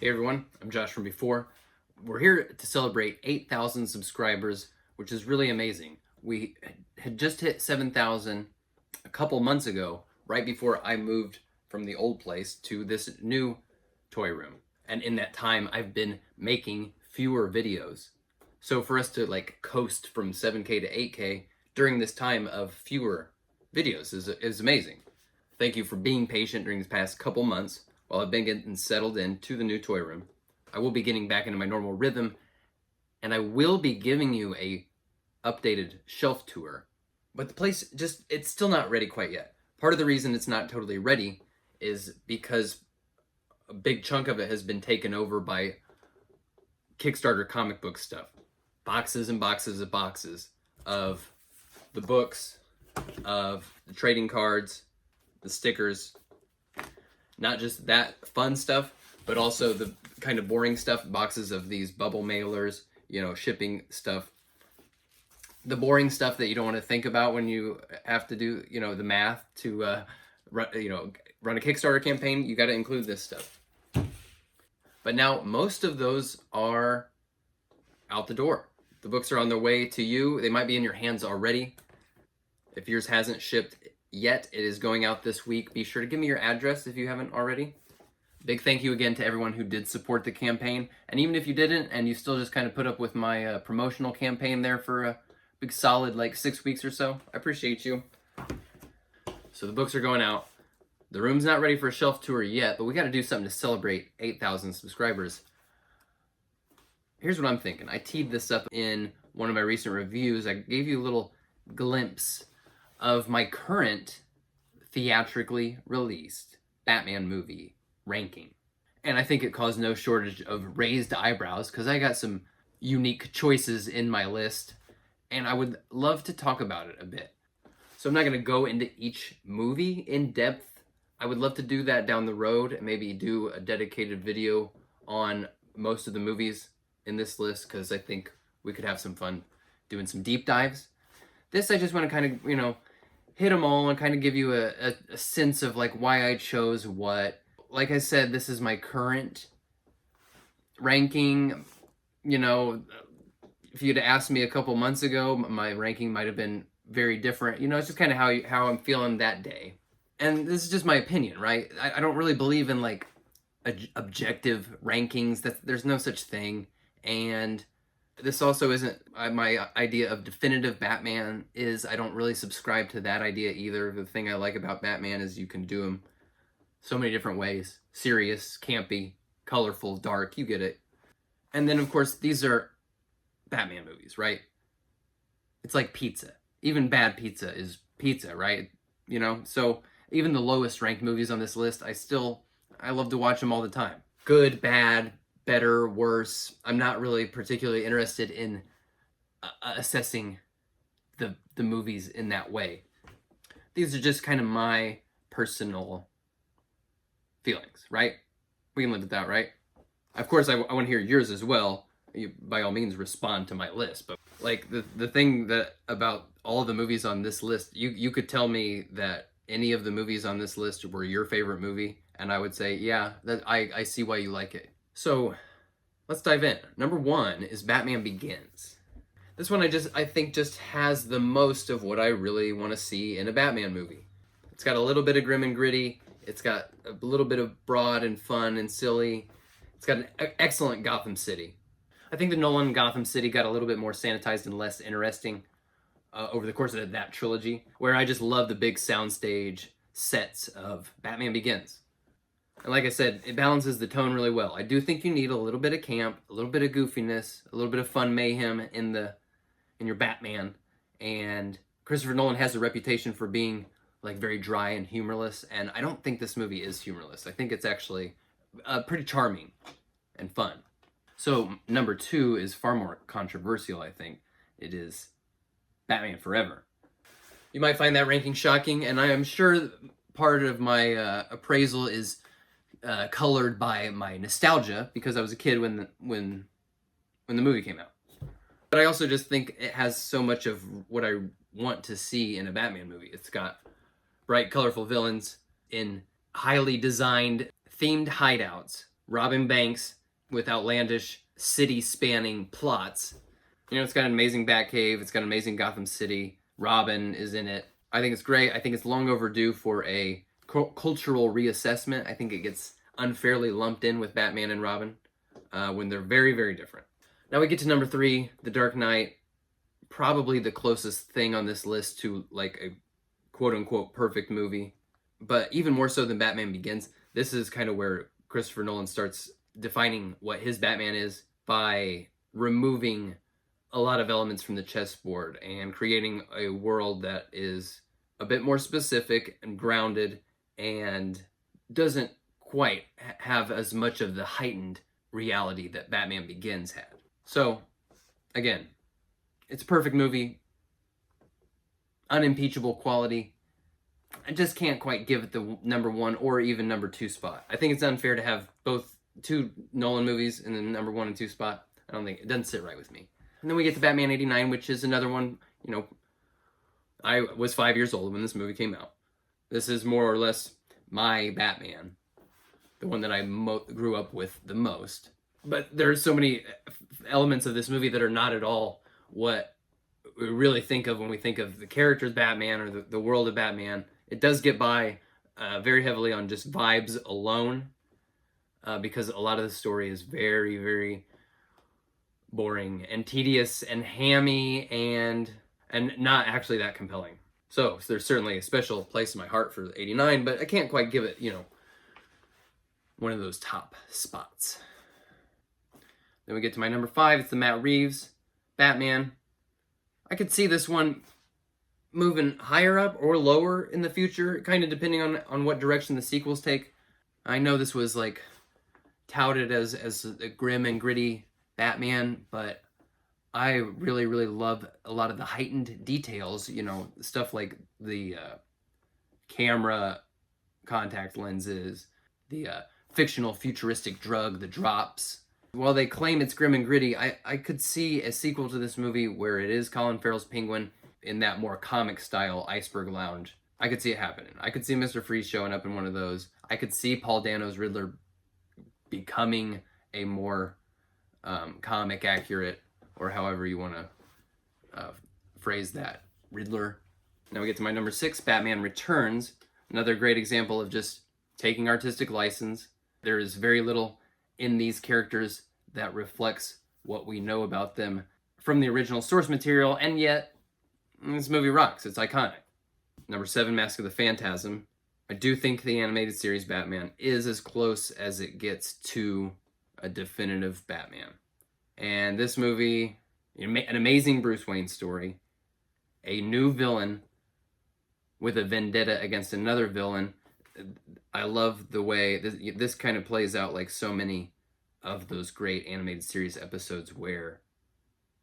Hey everyone, I'm Josh from before. We're here to celebrate 8,000 subscribers, which is really amazing. We had just hit 7,000 a couple months ago, right before I moved from the old place to this new toy room. And in that time, I've been making fewer videos. So for us to like coast from 7K to 8K during this time of fewer videos is amazing. Thank you for being patient during these past couple months while I've been getting settled into the new toy room. I will be getting back into my normal rhythm, and I will be giving you a updated shelf tour. But the place it's still not ready quite yet. Part of the reason it's not totally ready is because a big chunk of it has been taken over by Kickstarter comic book stuff. Boxes and boxes of boxes of the books, of the trading cards, the stickers, not just that fun stuff, but also the kind of boring stuff, boxes of these bubble mailers, shipping stuff. The boring stuff that you don't want to think about when you have to do, the math to run a Kickstarter campaign, you got to include this stuff. But now most of those are out the door. The books are on their way to you. They might be in your hands already. If yours hasn't shipped yet, it is going out this week. Be sure to give me your address if you haven't already. Big thank you again to everyone who did support the campaign. And even if you didn't, and you still just kind of put up with my promotional campaign there for a big solid 6 weeks or so, I appreciate you. So the books are going out. The room's not ready for a shelf tour yet, but we got to do something to celebrate 8,000 subscribers. Here's what I'm thinking. I teed this up in one of my recent reviews. I gave you a little glimpse of my current theatrically released Batman movie ranking. And I think it caused no shortage of raised eyebrows because I got some unique choices in my list, and I would love to talk about it a bit. So I'm not going to go into each movie in depth. I would love to do that down the road and maybe do a dedicated video on most of the movies in this list because I think we could have some fun doing some deep dives. This I just want to kind of, hit them all and kind of give you a sense of why I chose what. Like I said, this is my current ranking. If you'd asked me a couple months ago, my ranking might have been very different. It's just kind of how I'm feeling that day. And this is just my opinion, right? I don't really believe in objective rankings. There's no such thing. And this also isn't my idea of definitive Batman. I don't really subscribe to that idea either. The thing I like about Batman is you can do him so many different ways. Serious, campy, colorful, dark, you get it. And then of course these are Batman movies, right? It's like pizza. Even bad pizza is pizza, right? So even the lowest ranked movies on this list, I love to watch them all the time. Good, bad, better, worse. I'm not really particularly interested in assessing the movies in that way. These are just kind of my personal feelings, right? We can live with that, right? Of course, I want to hear yours as well. You, by all means, respond to my list. But the thing that about all the movies on this list, you could tell me that any of the movies on this list were your favorite movie, and I would say, yeah, that I see why you like it. So let's dive in. Number 1 is Batman Begins. This one I think just has the most of what I really want to see in a Batman movie. It's got a little bit of grim and gritty. It's got a little bit of broad and fun and silly. It's got an excellent Gotham City. I think the Nolan Gotham City got a little bit more sanitized and less interesting over the course of that trilogy, where I just love the big soundstage sets of Batman Begins. And like I said, it balances the tone really well. I do think you need a little bit of camp, a little bit of goofiness, a little bit of fun mayhem in your Batman. And Christopher Nolan has a reputation for being very dry and humorless, and I don't think this movie is humorless. I think it's actually pretty charming and fun. So number 2 is far more controversial, I think. It is Batman Forever. You might find that ranking shocking, and I am sure part of my appraisal is colored by my nostalgia because I was a kid when the movie came out. But I also just think it has so much of what I want to see in a Batman movie. It's got bright, colorful villains in highly designed, themed hideouts robbing banks with outlandish city-spanning plots. You know, it's got an amazing Batcave. It's got an amazing Gotham City. Robin is in it. I think it's great. I think it's long overdue for a cultural reassessment. I think it gets unfairly lumped in with Batman and Robin when they're very, very different. Now we get to number 3, The Dark Knight. Probably the closest thing on this list to like a quote-unquote perfect movie. But even more so than Batman Begins, this is kind of where Christopher Nolan starts defining what his Batman is by removing a lot of elements from the chessboard and creating a world that is a bit more specific and grounded and doesn't quite have as much of the heightened reality that Batman Begins had. So, again, it's a perfect movie, unimpeachable quality. I just can't quite give it the number 1 or even number 2 spot. I think it's unfair to have both 2 Nolan movies in the number 1 and 2 spot. I don't think it doesn't sit right with me. And then we get to Batman '89, which is another one. You know, I was 5 years old when this movie came out. This is more or less my Batman, the one that I grew up with the most. But there are so many elements of this movie that are not at all what we really think of when we think of the characters Batman or the world of Batman. It does get by very heavily on just vibes alone because a lot of the story is very, very boring and tedious and hammy and not actually that compelling. So there's certainly a special place in my heart for '89, but I can't quite give it, you know, one of those top spots. Then we get to my number 5. It's the Matt Reeves Batman. I could see this one moving higher up or lower in the future, kind of depending on what direction the sequels take. I know this was like touted as a grim and gritty Batman, but I really, really love a lot of the heightened details, you know, stuff like the camera contact lenses, the fictional futuristic drug, the drops. While they claim it's grim and gritty, I could see a sequel to this movie where it is Colin Farrell's Penguin in that more comic style Iceberg Lounge. I could see it happening. I could see Mr. Freeze showing up in one of those. I could see Paul Dano's Riddler becoming a more comic accurate, or however you want to phrase that, Riddler. Now we get to my number 6, Batman Returns. Another great example of just taking artistic license. There is very little in these characters that reflects what we know about them from the original source material, and yet this movie rocks. It's iconic. Number 7, Mask of the Phantasm. I do think the animated series Batman is as close as it gets to a definitive Batman. And this movie, an amazing Bruce Wayne story, a new villain with a vendetta against another villain. I love the way this kind of plays out like so many of those great animated series episodes where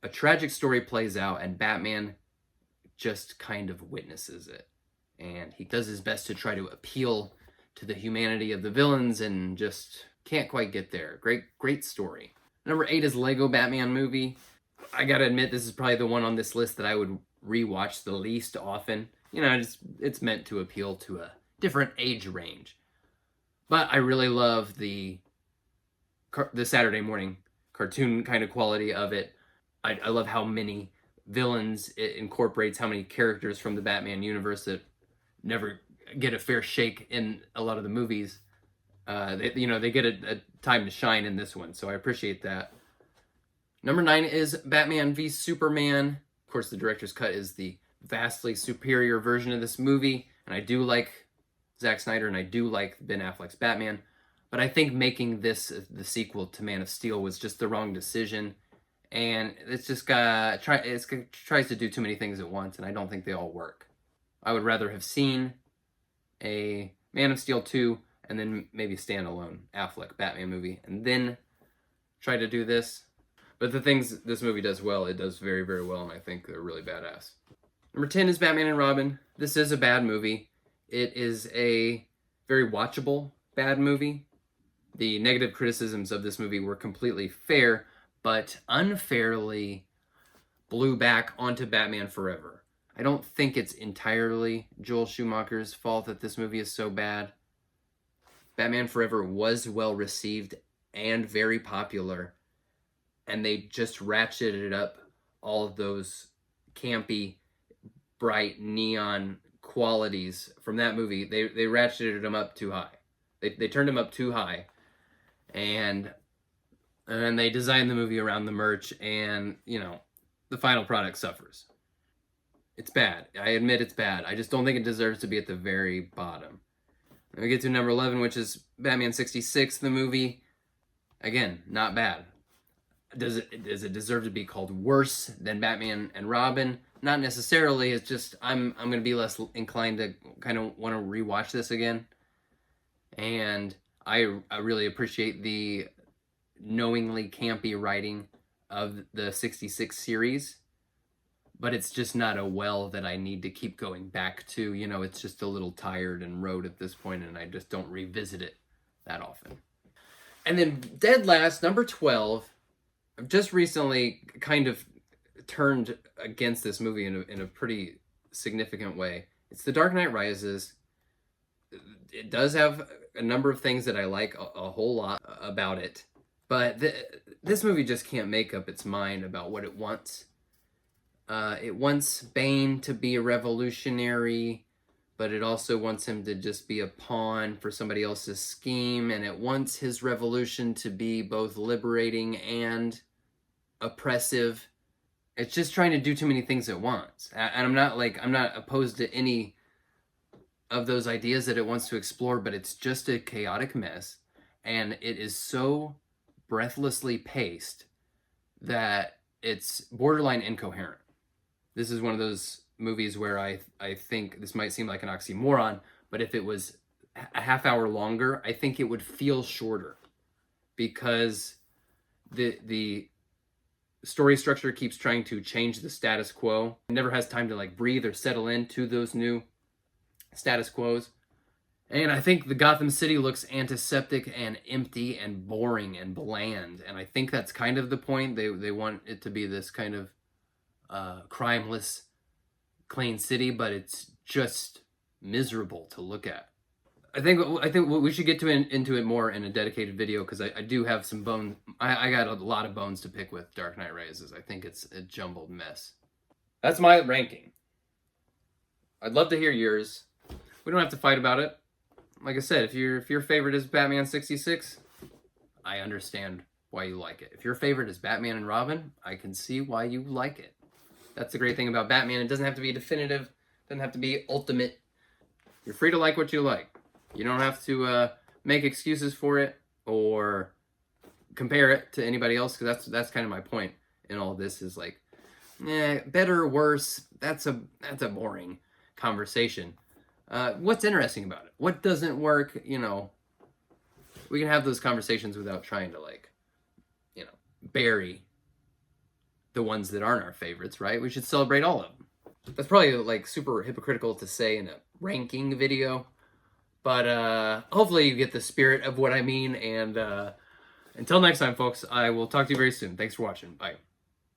a tragic story plays out and Batman just kind of witnesses it. And he does his best to try to appeal to the humanity of the villains and just can't quite get there. Great story. Number 8 is Lego Batman movie. I gotta admit, this is probably the one on this list that I would rewatch the least often. You know, it's meant to appeal to a different age range. But I really love the Saturday morning cartoon kind of quality of it. I love how many villains it incorporates, how many characters from the Batman universe that never get a fair shake in a lot of the movies. They get a time to shine in this one, so I appreciate that. Number 9 is Batman v Superman. Of course, the director's cut is the vastly superior version of this movie, and I do like Zack Snyder, and I do like Ben Affleck's Batman, but I think making this the sequel to Man of Steel was just the wrong decision, and it's just tries to do too many things at once, and I don't think they all work. I would rather have seen a Man of Steel 2 and then maybe standalone Affleck Batman movie, and then try to do this. But the things this movie does well, it does very, very well, and I think they're really badass. Number 10 is Batman and Robin. This is a bad movie. It is a very watchable bad movie. The negative criticisms of this movie were completely fair, but unfairly blew back onto Batman Forever. I don't think it's entirely Joel Schumacher's fault that this movie is so bad. Batman Forever was well received and very popular, and they just ratcheted up all of those campy, bright neon qualities from that movie. They ratcheted them up too high. They turned them up too high, and then they designed the movie around the merch, and the final product suffers. It's bad. I admit it's bad. I just don't think it deserves to be at the very bottom. And we get to number 11, which is Batman 66, the movie. Again, not bad. Does it deserve to be called worse than Batman and Robin? Not necessarily. It's just I'm going to be less inclined to kind of want to rewatch this again. And I really appreciate the knowingly campy writing of the 66 series, but it's just not a well that I need to keep going back to. It's just a little tired and rote at this point, and I just don't revisit it that often. And then dead last, number 12, I've just recently kind of turned against this movie in a pretty significant way. It's The Dark Knight Rises. It does have a number of things that I like a whole lot about it, but this movie just can't make up its mind about what it wants. It wants Bane to be a revolutionary, but it also wants him to just be a pawn for somebody else's scheme, and it wants his revolution to be both liberating and oppressive. It's just trying to do too many things at once. And I'm not opposed to any of those ideas that it wants to explore, but it's just a chaotic mess, and it is so breathlessly paced that it's borderline incoherent. This is one of those movies where I think this might seem like an oxymoron, but if it was a half hour longer, I think it would feel shorter, because the story structure keeps trying to change the status quo. It never has time to breathe or settle into those new status quos. And I think the Gotham City looks antiseptic and empty and boring and bland. And I think that's kind of the point. They want it to be this kind of crimeless, clean city, but it's just miserable to look at. I think we should get into it more in a dedicated video, because I do have some bones. I got a lot of bones to pick with Dark Knight Rises. I think it's a jumbled mess. That's my ranking. I'd love to hear yours. We don't have to fight about it. Like I said, if your favorite is Batman 66, I understand why you like it. If your favorite is Batman and Robin, I can see why you like it. That's the great thing about Batman. It doesn't have to be definitive. It doesn't have to be ultimate. You're free to like what you like. You don't have to make excuses for it or compare it to anybody else, because that's kind of my point in all this, is better or worse. That's a boring conversation. What's interesting about it? What doesn't work? We can have those conversations without trying to bury the ones that aren't our favorites, right? We should celebrate all of them. That's probably super hypocritical to say in a ranking video, but hopefully you get the spirit of what I mean. And until next time, folks, I will talk to you very soon. Thanks for watching. Bye.